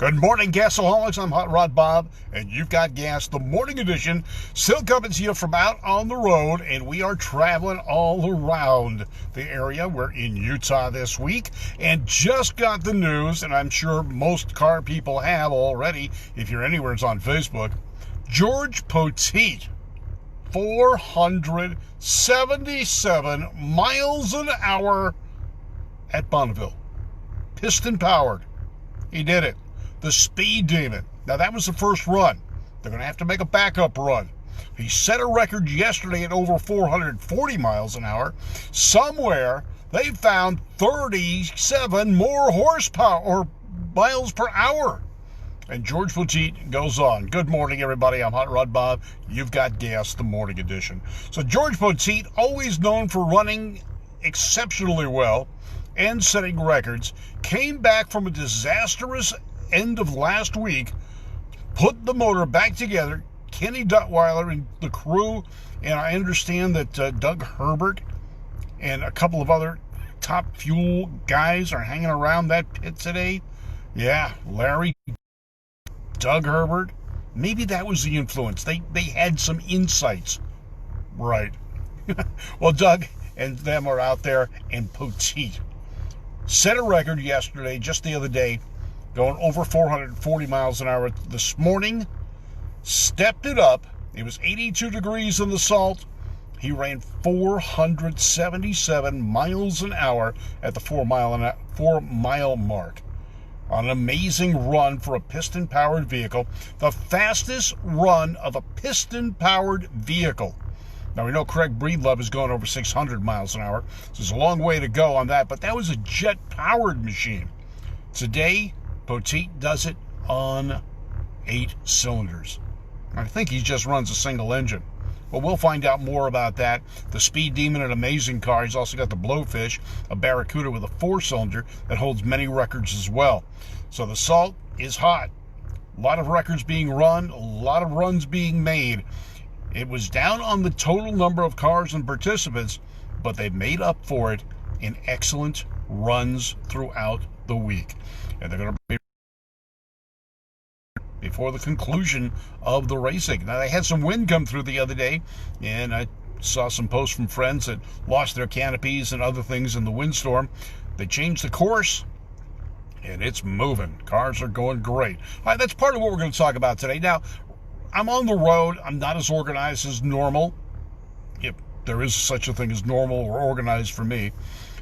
Good morning, Gasaholics. I'm Hot Rod Bob, and you've got Gas, the morning edition. Still coming to you from out on the road, and we are traveling all around the area. We're in Utah this week, and just got the news, and I'm sure most car people have already, if you're anywhere, it's on Facebook. George Poteet, 477 miles an hour at Bonneville. Piston powered. He did it. The Speed Demon. Now, that was the first run. They're going to have to make a backup run. He set a record yesterday at over 440 miles an hour. Somewhere, they found 37 more horsepower or miles per hour. And George Poteet goes on. Good morning, everybody. I'm Hot Rod Bob. You've got Gas, the morning edition. So George Poteet, always known for running exceptionally well and setting records, came back from a disastrous end of last week, put the motor back together. Kenny Duttweiler and the crew, and I understand that Doug Herbert and a couple of other top fuel guys are hanging around that pit today. Yeah, Larry, Doug Herbert, maybe that was the influence. They had some insights. Right. Well, Doug and them are out there, and Poteet set a record yesterday, just the other day, going over 440 miles an hour this morning. Stepped it up. It was 82 degrees in the salt. He ran 477 miles an hour at the 4 mile mark. An amazing run for a piston-powered vehicle. The fastest run of a piston-powered vehicle. Now, we know Craig Breedlove is going over 600 miles an hour. So there's a long way to go on that, but that was a jet-powered machine. Today, Poteet does it on 8 cylinders. I think he just runs a single engine. But we'll find out more about that. The Speed Demon, an amazing car. He's also got the Blowfish, a Barracuda with a 4-cylinder that holds many records as well. So the salt is hot. A lot of records being run, a lot of runs being made. It was down on the total number of cars and participants, but they made up for it in excellent runs throughout the week. And they're going to be before the conclusion of the racing. Now, they had some wind come through the other day, and I saw some posts from friends that lost their canopies and other things in the windstorm. They changed the course, and it's moving. Cars are going great. All right, that's part of what we're going to talk about today. Now, I'm on the road. I'm not as organized as normal, if there is such a thing as normal or organized for me.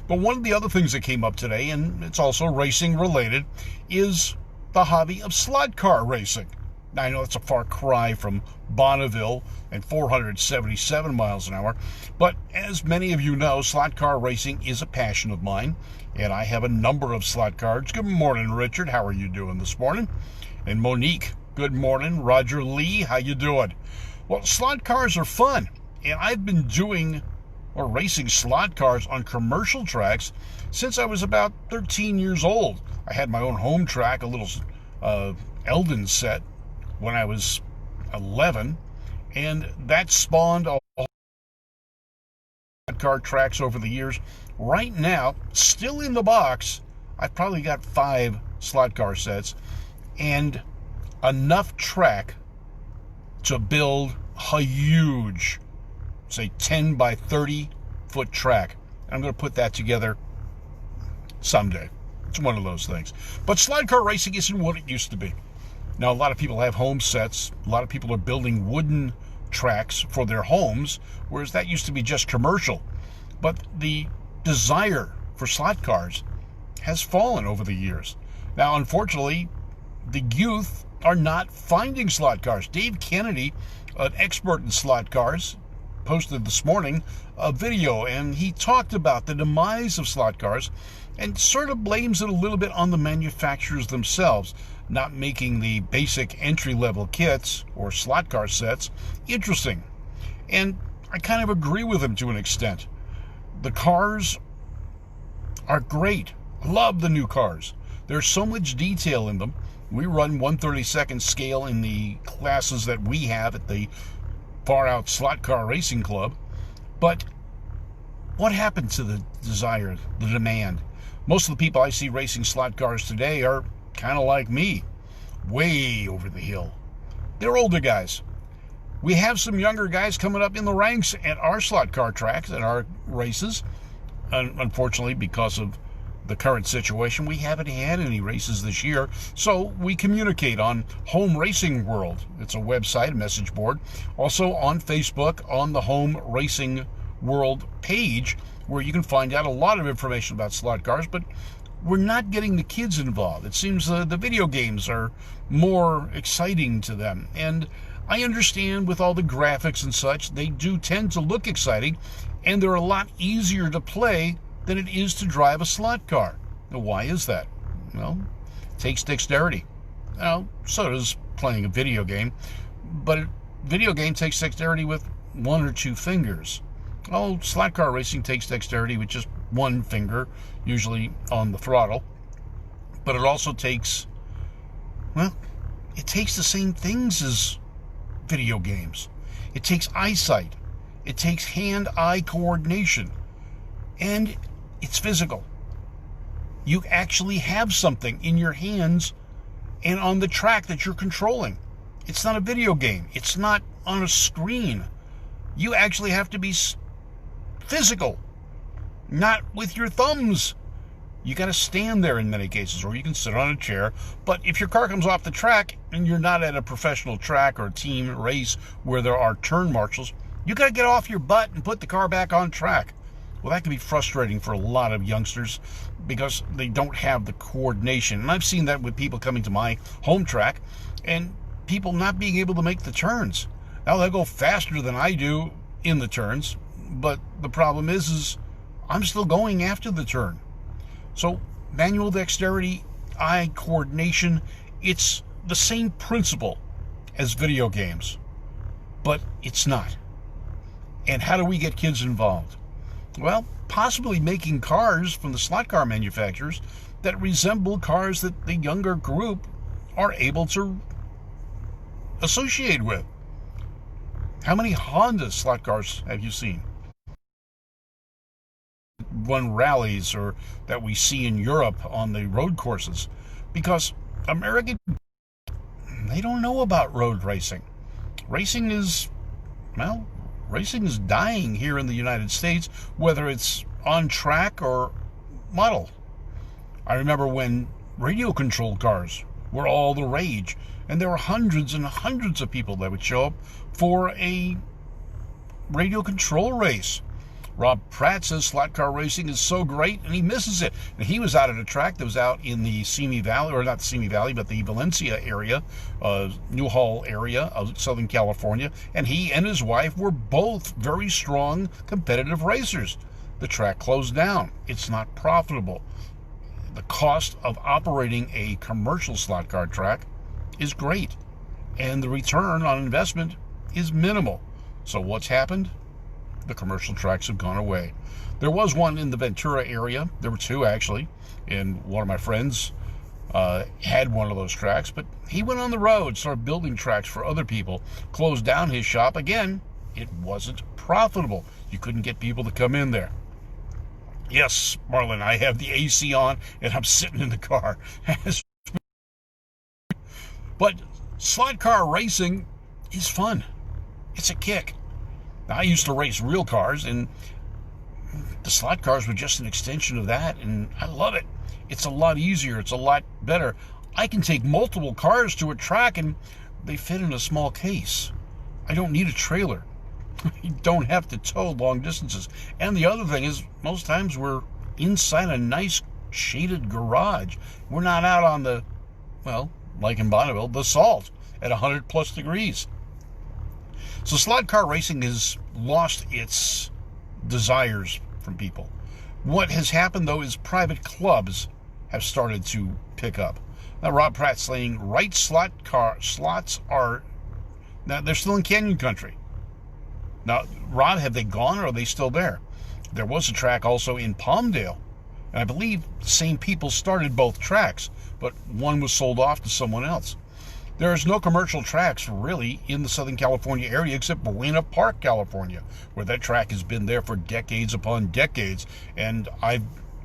But one of the other things that came up today, and it's also racing related, is the hobby of slot car racing. Now, I know it's a far cry from Bonneville and 477 miles an hour, but as many of you know, slot car racing is a passion of mine, and I have a number of slot cars. Good morning, Richard. How are you doing this morning? And Monique, good morning. Roger Lee, how you doing? Well, slot cars are fun, and I've been doing or racing slot cars on commercial tracks since I was about 13 years old. I had my own home track, a little Eldon set, when I was 11, and that spawned a slot car tracks over the years. Right now, still in the box, I've probably got 5 slot car sets and enough track to build a huge, say 10 by 30 foot track. I'm going to put that together someday. It's one of those things. But slot car racing isn't what it used to be. Now, a lot of people have home sets. A lot of people are building wooden tracks for their homes, whereas that used to be just commercial. But the desire for slot cars has fallen over the years. Now, unfortunately, the youth are not finding slot cars. Dave Kennedy, an expert in slot cars, posted this morning a video, and he talked about the demise of slot cars and sort of blames it a little bit on the manufacturers themselves, not making the basic entry-level kits or slot car sets interesting. And I kind of agree with him to an extent. The cars are great. Love the new cars. There's so much detail in them. We run 1/32nd scale in the classes that we have at the Far Out Slot Car Racing Club. But what happened to the desire, the demand? Most of the people I see racing slot cars today are kind of like me. way over the hill. They're older guys. We have some younger guys coming up in the ranks at our slot car tracks, at our races. Unfortunately, because of the current situation, we haven't had any races this year, so we communicate on Home Racing World. It's a website, a message board. Also on Facebook, on the Home Racing World page, where you can find out a lot of information about slot cars, but we're not getting the kids involved. It seems the video games are more exciting to them, and I understand with all the graphics and such, they do tend to look exciting, and they're a lot easier to play than it is to drive a slot car. Now, why is that? Well, it takes dexterity. Now, so does playing a video game, but a video game takes dexterity with one or two fingers. Oh, slot car racing takes dexterity with just one finger, usually on the throttle, but it also takes, well, it takes the same things as video games. It takes eyesight. It takes hand-eye coordination. And it's physical. You actually have something in your hands and on the track that you're controlling. It's not a video game. It's not on a screen. You actually have to be physical, not with your thumbs. You got to stand there in many cases, or you can sit on a chair. But if your car comes off the track and you're not at a professional track or a team race where there are turn marshals, you got to get off your butt and put the car back on track. Well, that can be frustrating for a lot of youngsters because they don't have the coordination. And I've seen that with people coming to my home track and people not being able to make the turns. Now, they'll go faster than I do in the turns, but the problem is I'm still going after the turn. So manual dexterity, eye coordination, it's the same principle as video games, but it's not. And how do we get kids involved? Well, possibly making cars from the slot car manufacturers that resemble cars that the younger group are able to associate with. How many Honda slot cars have you seen? Run rallies or that we see in Europe on the road courses, because American, they don't know about road racing. Racing is dying here in the United States, whether it's on track or model. I remember when radio controlled cars were all the rage, and there were hundreds and hundreds of people that would show up for a radio control race. Rob Pratt says slot car racing is so great, and he misses it. And he was out at a track that was out in the Simi Valley, or not the Simi Valley, but the Valencia area, Newhall area of Southern California, and he and his wife were both very strong competitive racers. The track closed down. It's not profitable. The cost of operating a commercial slot car track is great, and the return on investment is minimal. So what's happened? The commercial tracks have gone away. There was one in the Ventura area. There were two, actually, and one of my friends had one of those tracks, but he went on the road, started building tracks for other people, closed down his shop. Again, it wasn't profitable. You couldn't get people to come in there. Yes, Marlon, I have the AC on, and I'm sitting in the car. But slot car racing is fun. It's a kick. I used to race real cars, and the slot cars were just an extension of that, and I love it. It's a lot easier. It's a lot better. I can take multiple cars to a track, and they fit in a small case. I don't need a trailer. I don't have to tow long distances. And the other thing is, most times we're inside a nice shaded garage. We're not out on the, well, like in Bonneville, the salt at 100 plus degrees. So slot car racing has lost its desires from people. What has happened, though, is private clubs have started to pick up. Now, Rob Pratt's saying slots are, now they're still in Canyon Country. Now, Rob, have they gone or are they still there? There was a track also in Palmdale, and I believe the same people started both tracks, but one was sold off to someone else. There's no commercial tracks really in the Southern California area except Buena Park, California, where that track has been there for decades upon decades. And I've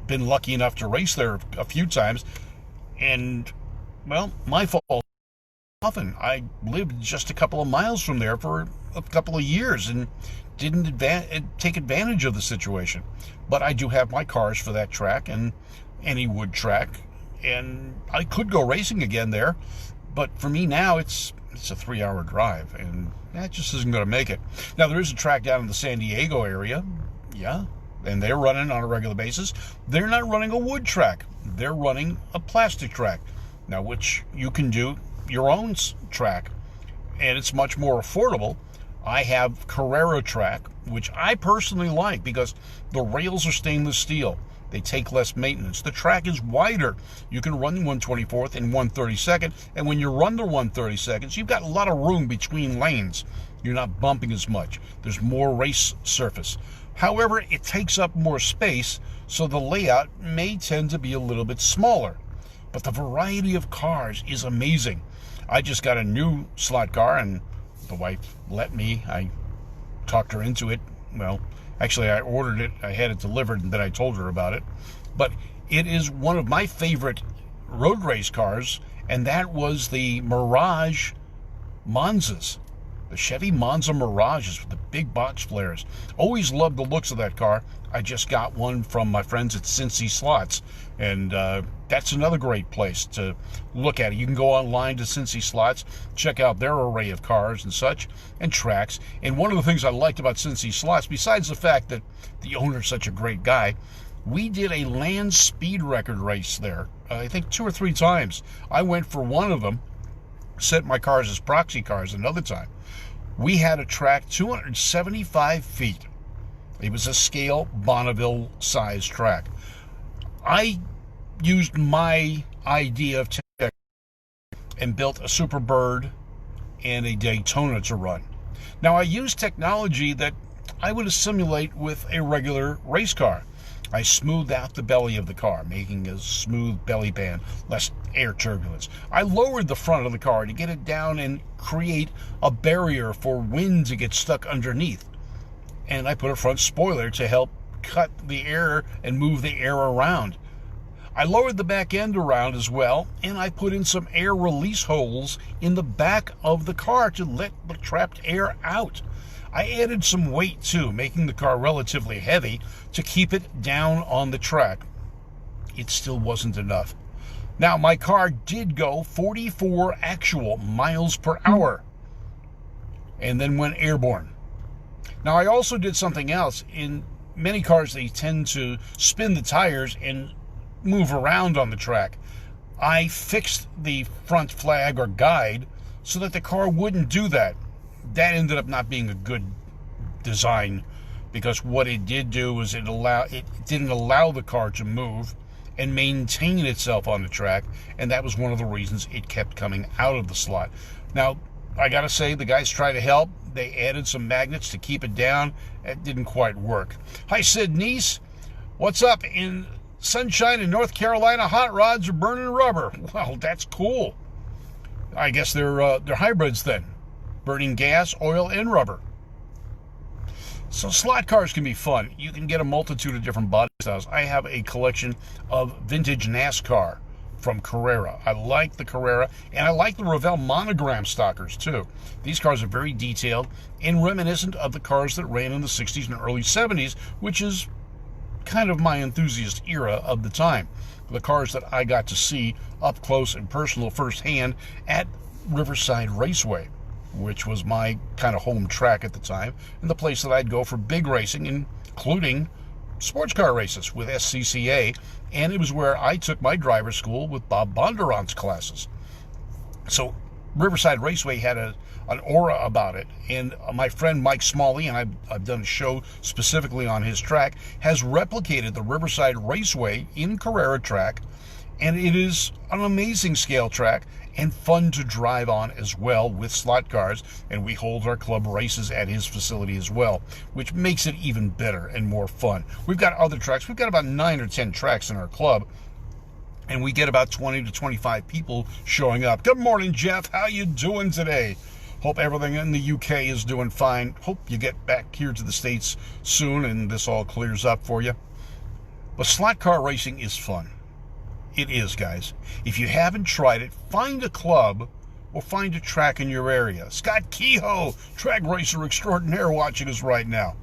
been lucky enough to race there a few times. And, well, my fault. often. I lived just a couple of miles from there for a couple of years and didn't take advantage of the situation. But I do have my cars for that track and any wood track, and I could go racing again there. But for me now, it's a 3-hour drive, and that just isn't going to make it. Now, there is a track down in the San Diego area, yeah, and they're running on a regular basis. They're not running a wood track. They're running a plastic track. Now, which you can do your own track, and it's much more affordable. I have Carrera track, which I personally like because the rails are stainless steel. They take less maintenance. The track is wider. You can run 1/24th and 1/32nd, and when you run the 1/32nd, you've got a lot of room between lanes. You're not bumping as much. There's more race surface. However, it takes up more space, so the layout may tend to be a little bit smaller. But the variety of cars is amazing. I just got a new slot car, and the wife let me. I talked her into it. Well, actually, I ordered it. I had it delivered, and then I told her about it. But it is one of my favorite road race cars, and that was the Mirage Monzas. The Chevy Monza Mirages with the big box flares. Always loved the looks of that car. I just got one from my friends at Cincy Slots, and that's another great place to look at it. You can go online to Cincy Slots, check out their array of cars and such, and tracks. And one of the things I liked about Cincy Slots, besides the fact that the owner's such a great guy, we did a land speed record race there, I think 2 or 3 times. I went for one of them, set my cars as proxy cars another time. We had a track 275 feet. It was a scale Bonneville size track. I used my idea of tech and built a Superbird and a Daytona to run. Now, I used technology that I would assimilate with a regular race car. I smoothed out the belly of the car, making a smooth belly band, less air turbulence. I lowered the front of the car to get it down and create a barrier for wind to get stuck underneath. And I put a front spoiler to help cut the air and move the air around. I lowered the back end around as well, and I put in some air release holes in the back of the car to let the trapped air out. I added some weight too, making the car relatively heavy to keep it down on the track. It still wasn't enough. Now, my car did go 44 actual miles per hour and then went airborne. Now, I also did something else. In many cars, they tend to spin the tires and move around on the track. I fixed the front flag or guide so that the car wouldn't do that. That ended up not being a good design, because what it did do was it didn't allow the car to move and maintain itself on the track, and that was one of the reasons it kept coming out of the slot. Now, I gotta say, the guys tried to help. They added some magnets to keep it down. It didn't quite work. Hi, Sid Niece. What's up? In sunshine in North Carolina, hot rods are burning rubber. Well, that's cool. I guess they're hybrids then, burning gas, oil, and rubber. So slot cars can be fun. You can get a multitude of different body styles. I have a collection of vintage NASCAR from Carrera. I like the Carrera, and I like the Revell monogram stockers too. These cars are very detailed and reminiscent of the cars that ran in the 60s and early 70s, which is kind of my enthusiast era of the time. The cars that I got to see up close and personal firsthand at Riverside Raceway, which was my kind of home track at the time, and the place that I'd go for big racing, including sports car races with SCCA, and it was where I took my driver's school with Bob Bondurant's classes. So Riverside Raceway had an aura about it, and my friend Mike Smalley, and I've done a show specifically on his track, has replicated the Riverside Raceway in Carrera track, and it is an amazing scale track and fun to drive on as well with slot cars, and we hold our club races at his facility as well, which makes it even better and more fun. We've got other tracks. We've got about 9 or 10 tracks in our club, and we get about 20 to 25 people showing up. Good morning, Jeff. How you doing today? Hope everything in the UK is doing fine. Hope you get back here to the States soon and this all clears up for you. But slot car racing is fun. It is, guys. If you haven't tried it, find a club or find a track in your area. Scott Kehoe, track racer extraordinaire, watching us right now.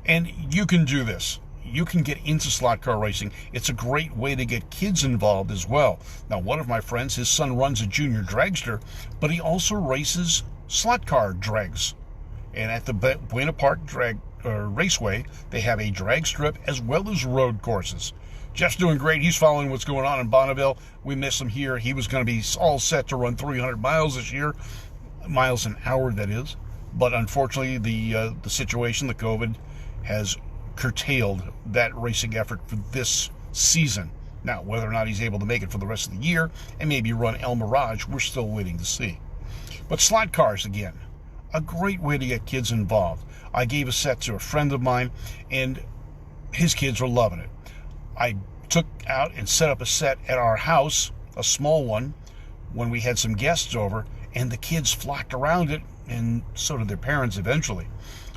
And you can do this. You can get into slot car racing. It's a great way to get kids involved as well. Now, one of my friends, his son runs a junior dragster, but he also races slot car drags. And at the Buena Park Raceway, they have a drag strip as well as road courses. Jeff's doing great. He's following what's going on in Bonneville. We miss him here. He was going to be all set to run 300 miles this year, miles an hour, that is. But unfortunately, the situation, the COVID, has curtailed that racing effort for this season. Now, whether or not he's able to make it for the rest of the year and maybe run El Mirage, we're still waiting to see. But slot cars, again, a great way to get kids involved. I gave a set to a friend of mine, and his kids are loving it. I took out and set up a set at our house, a small one, when we had some guests over, and the kids flocked around it, and so did their parents eventually.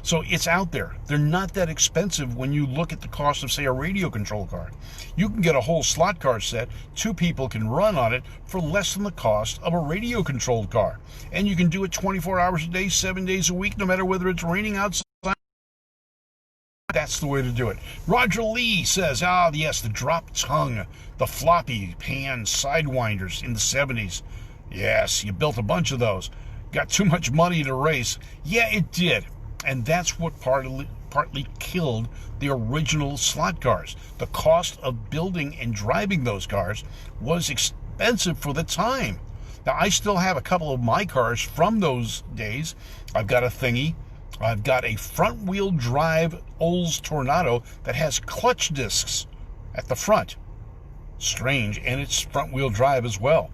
So it's out there. They're not that expensive when you look at the cost of, say, a radio control car. You can get a whole slot car set, 2 people can run on it for less than the cost of a radio controlled car. And you can do it 24 hours a day, 7 days a week, no matter whether it's raining outside. That's the way to do it. Roger Lee says, yes, the drop tongue, the floppy pan sidewinders in the 70s. Yes, you built a bunch of those. Got too much money to race. Yeah, it did. And that's what partly killed the original slot cars. The cost of building and driving those cars was expensive for the time. Now, I still have a couple of my cars from those days. I've got a Thingy. I've got a front-wheel drive Olds Tornado that has clutch discs at the front. Strange, and it's front-wheel drive as well.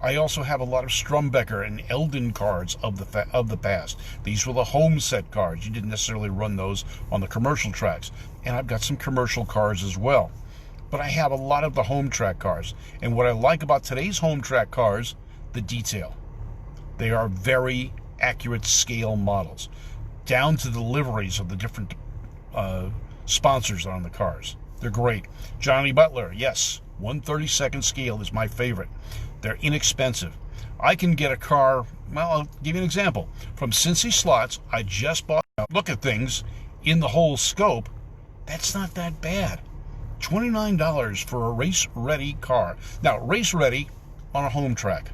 I also have a lot of Strumbecker and Eldon cars of the past. These were the home set cars. You didn't necessarily run those on the commercial tracks. And I've got some commercial cars as well. But I have a lot of the home track cars. And what I like about today's home track cars, the detail. They are very accurate scale models, down to the liveries of the different sponsors on the cars. They're great. Johnny Butler, yes, 1/32 scale is my favorite. They're inexpensive. I can get a car, well, I'll give you an example. From Cincy Slots, I just bought, look at things in the whole scope, that's not that bad. $29 for a race-ready car. Now, race-ready on a home track.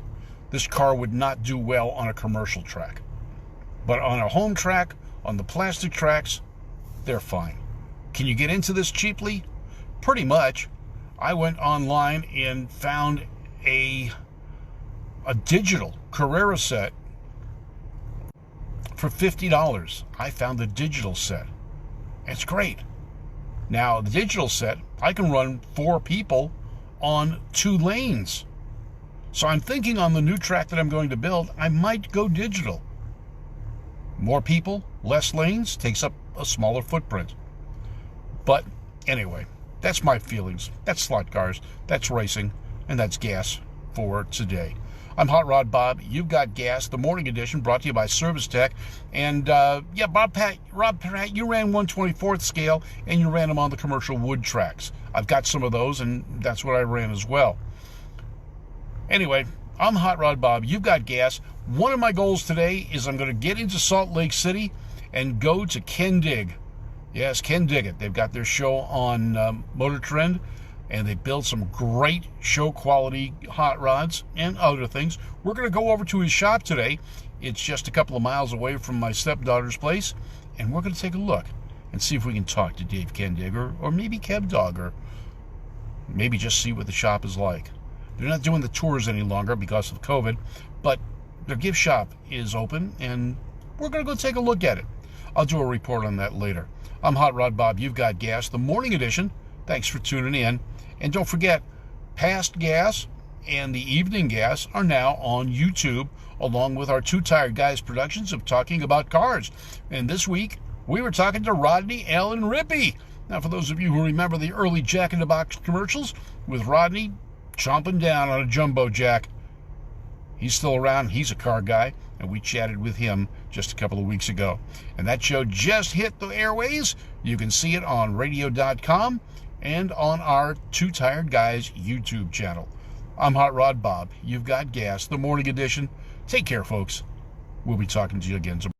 This car would not do well on a commercial track. But on a home track, on the plastic tracks, they're fine. Can you get into this cheaply? Pretty much. I went online and found a digital Carrera set for $50. I found the digital set. It's great. Now, the digital set, I can run 4 people on 2 lanes. So I'm thinking on the new track that I'm going to build, I might go digital. More people, less lanes, takes up a smaller footprint. But anyway, that's my feelings. That's slot cars, that's racing, and that's gas for today. I'm Hot Rod Bob. You've got gas, the morning edition, brought to you by Service Tech. And Rob Pat, you ran 1/24 scale, and you ran them on the commercial wood tracks. I've got some of those, and that's what I ran as well. Anyway, I'm Hot Rod Bob. You've got gas. One of my goals today is I'm going to get into Salt Lake City and go to Ken Dig. Yes, Ken Diggett. They've got their show on Motor Trend, and they build some great show quality hot rods and other things. We're going to go over to his shop today. It's just a couple of miles away from my stepdaughter's place, and we're going to take a look and see if we can talk to Dave Kendig or maybe Kev Dog, or maybe just see what the shop is like. They're not doing the tours any longer because of COVID, but their gift shop is open, and we're going to go take a look at it. I'll do a report on that later. I'm Hot Rod Bob. You've got gas, the morning edition. Thanks for tuning in. And don't forget, past gas and the evening gas are now on YouTube, along with our Two Tired Guys productions of talking about cars. And this week, we were talking to Rodney Allen Rippey. Now, for those of you who remember the early Jack in the Box commercials with Rodney chomping down on a jumbo jack, he's still around. He's a car guy, and we chatted with him just a couple of weeks ago. And that show just hit the airways. You can see it on radio.com and on our Two Tired Guys YouTube channel. I'm Hot Rod Bob. You've got gas, the morning edition. Take care, folks. We'll be talking to you again tomorrow.